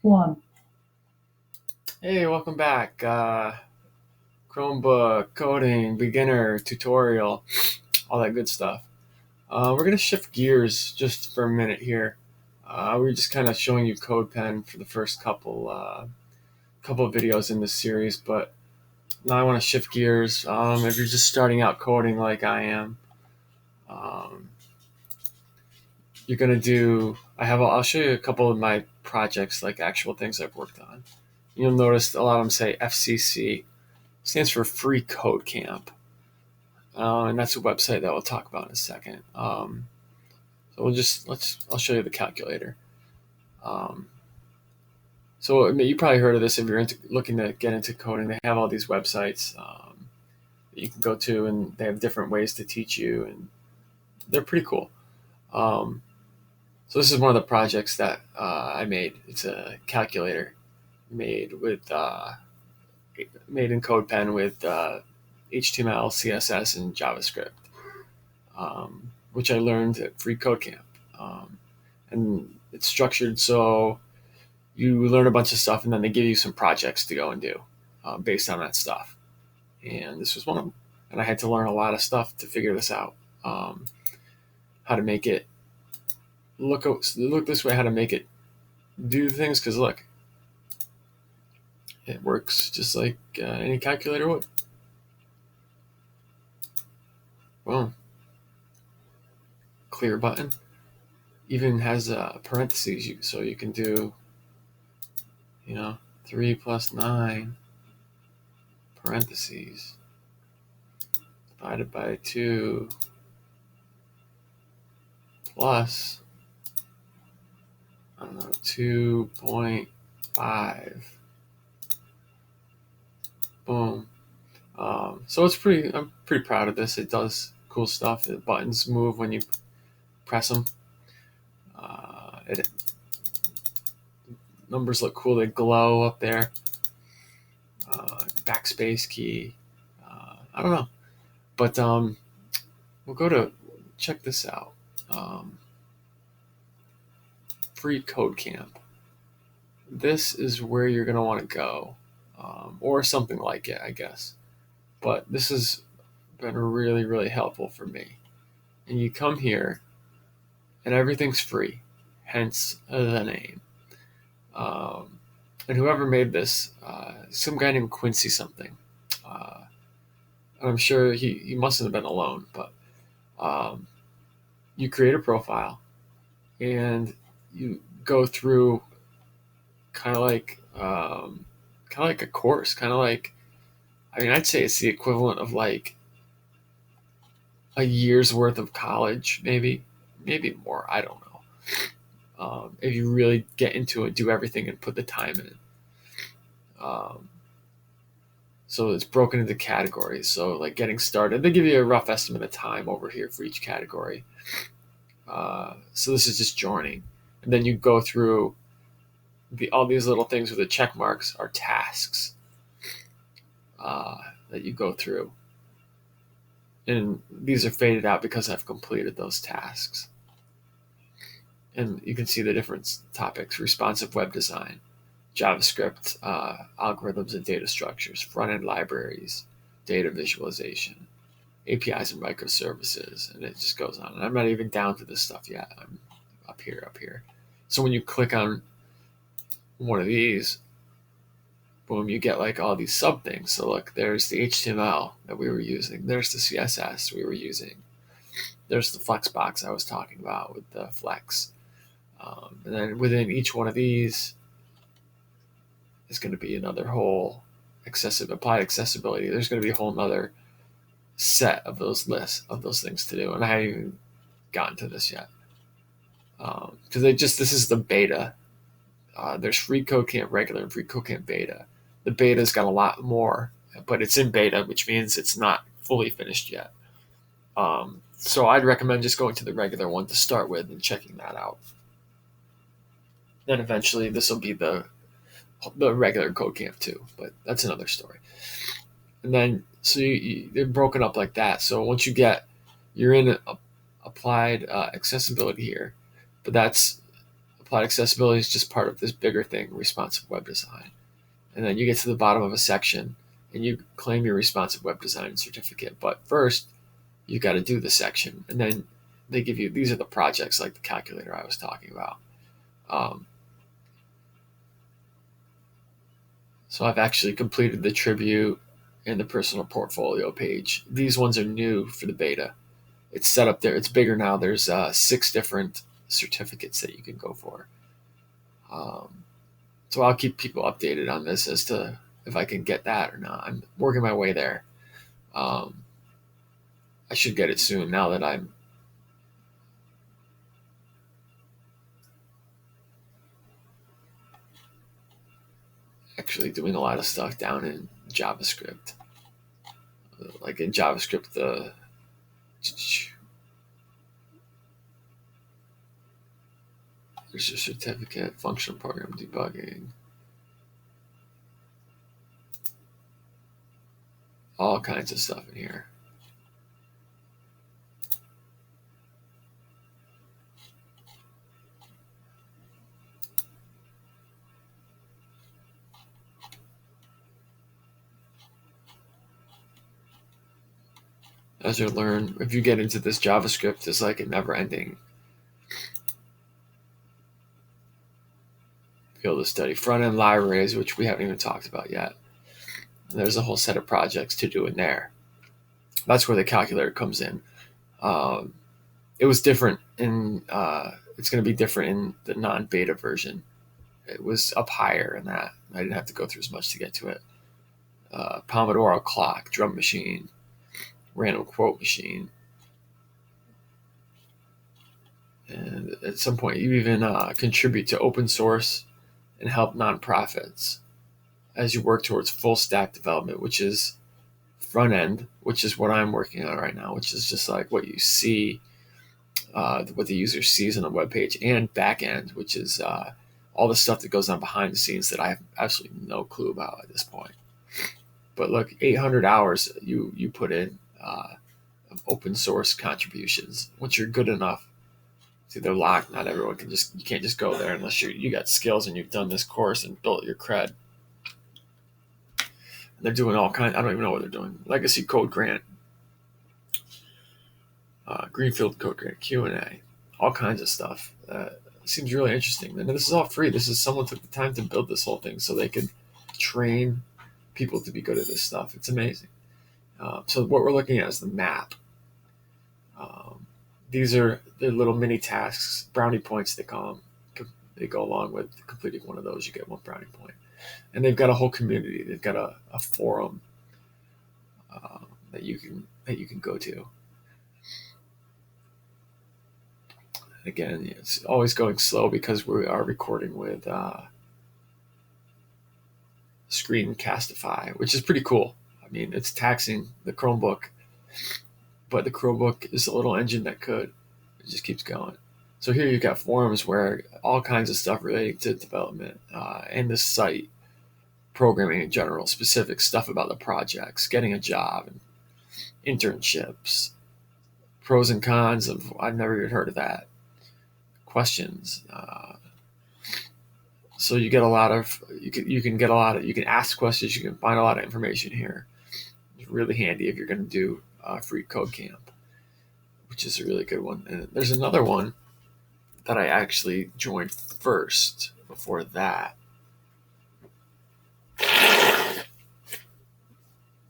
One. Hey, welcome back. Chromebook, coding, beginner, tutorial, all that good stuff. We're going to shift gears just for a minute here. We're just kind of showing you CodePen for the first couple of videos in this series, but now I want to shift gears. If you're just starting out coding like I am, um, you're going to do, I'll show you a couple of my projects, like actual things I've worked on. You'll notice a lot of them say FCC, stands for Free Code Camp. And that's a website that we'll talk about in a second. So I'll show you the calculator. Um, so you probably heard of this if you're looking to get into coding. They have all these websites that you can go to, and they have different ways to teach you, and they're pretty cool. Um, so this is one of the projects that I made. It's a calculator made with made in CodePen with HTML, CSS, and JavaScript, which I learned at Free Code Camp. And it's structured so you learn a bunch of stuff, and then they give you some projects to go and do based on that stuff. And this was one of them. And I had to learn a lot of stuff to figure this out. How to make it look this way, how to make it do things. Because look, it works just like any calculator would. Boom, clear button. Even has parentheses, so you can do, 3 plus 9 parentheses divided by 2 plus, I don't know, 2.5. Boom. So I'm pretty proud of this. It does cool stuff. The buttons move when you press them. Numbers look cool. They glow up there. Backspace key. I don't know. But we'll go to check this out. Um, Free Code Camp. This is where you're going to want to go, or something like it, I guess. But this has been really, really helpful for me. And you come here, and everything's free, hence the name. And whoever made this, some guy named Quincy something. Uh, I'm sure he mustn't have been alone, but um, you create a profile and you go through kind of like a course, kind of like, I mean, I'd say it's the equivalent of like a year's worth of college, maybe more. I don't know. If you really get into it, do everything, and put the time in. Um, so it's broken into categories. So like getting started, they give you a rough estimate of time over here for each category. So this is just joining, and then you go through all these little things with the check marks are tasks uh, that you go through, and these are faded out because I've completed those tasks. And you can see the different topics: responsive web design, JavaScript, algorithms and data structures, front end libraries, data visualization, APIs and microservices, and it just goes on. And I'm not even down to this stuff yet. I'm up here. So when you click on one of these, boom, you get like all these sub things. So look, there's the HTML that we were using. There's the CSS we were using. There's the Flexbox I was talking about with the Flex. And then within each one of these is going to be another whole applied accessibility. There's going to be a whole nother set of those lists of those things to do. And I haven't even gotten to this yet. Because this is the beta. There's Free Code Camp regular and Free Code Camp beta. The beta's got a lot more, but it's in beta, which means it's not fully finished yet. So I'd recommend just going to the regular one to start with and checking that out. Then eventually this will be the regular Code Camp too, but that's another story. And then so they're broken up like that. So once you're in applied accessibility here, but that's Applied accessibility is just part of this bigger thing, responsive web design. And then you get to the bottom of a section and you claim your responsive web design certificate. But first, you got to do the section. And then they give you, these are the projects like the calculator I was talking about. So I've actually completed the tribute and the personal portfolio page. These ones are new for the beta. It's set up there. It's bigger now. There's 6 different certificates that you can go for. So I'll keep people updated on this as to if I can get that or not. I'm working my way there. I should get it soon now that I'm actually doing a lot of stuff down in JavaScript. Like in JavaScript, there's a certificate, functional program debugging, all kinds of stuff in here. As you learn, if you get into this JavaScript, it's like a never-ending field of study. Front-end libraries, which we haven't even talked about yet. There's a whole set of projects to do in there. That's where the calculator comes in. It was different in, it's going to be different in the non-beta version. It was up higher in that. I didn't have to go through as much to get to it. Pomodoro clock, drum machine, random quote machine. And at some point, you even contribute to open source and help nonprofits as you work towards full stack development, which is front end, which is what I'm working on right now, which is just like what you see, what the user sees on the web page, and back end, which is all the stuff that goes on behind the scenes that I have absolutely no clue about at this point. But look, 800 hours you put in of open source contributions. Once you're good enough, see, they're locked. Not everyone can just, you can't just go there unless you got skills and you've done this course and built your cred. And they're doing all kinds. I don't even know what they're doing. Legacy Code Grant, Greenfield Code Grant, Q&A, all kinds of stuff. Seems really interesting. And this is all free. This is someone took the time to build this whole thing so they could train people to be good at this stuff. It's amazing. So what we're looking at is the map. These are the little mini tasks, brownie points they call them. They go along with completing one of those. You get 1 brownie point. And they've got a whole community. They've got a forum that you can go to. Again, it's always going slow because we are recording with Screencastify, which is pretty cool. I mean, it's taxing the Chromebook, but the Chromebook is a little engine that could. It just keeps going. So here you've got forums where all kinds of stuff relating to development and the site, programming in general, specific stuff about the projects, getting a job, and internships, pros and cons of, I've never even heard of that, questions. So you get a lot of, you can ask questions, you can find a lot of information here. It's really handy if you're going to do free code camp, which is a really good one. And there's another one that I actually joined first before that.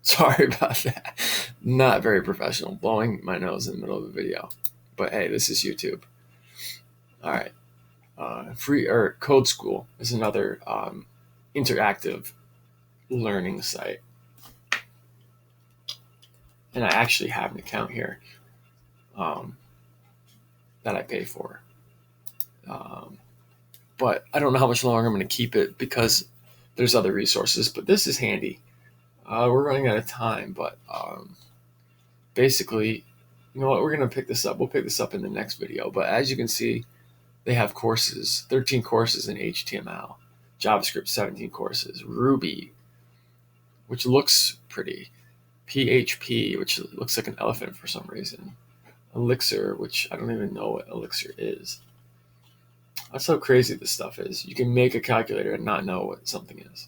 Sorry about that. Not very professional, blowing my nose in the middle of the video. But hey, this is YouTube. All right. Code School is another interactive learning site. And I actually have an account here that I pay for. But I don't know how much longer I'm going to keep it because there's other resources. But this is handy. We're running out of time, but basically, you know what? We're going to pick this up. We'll pick this up in the next video. But as you can see, they have courses, 13 courses in HTML, JavaScript, 17 courses, Ruby, which looks pretty, PHP, which looks like an elephant for some reason, Elixir, which I don't even know what Elixir is, That's how crazy this stuff is. You can make a calculator and not know what something is.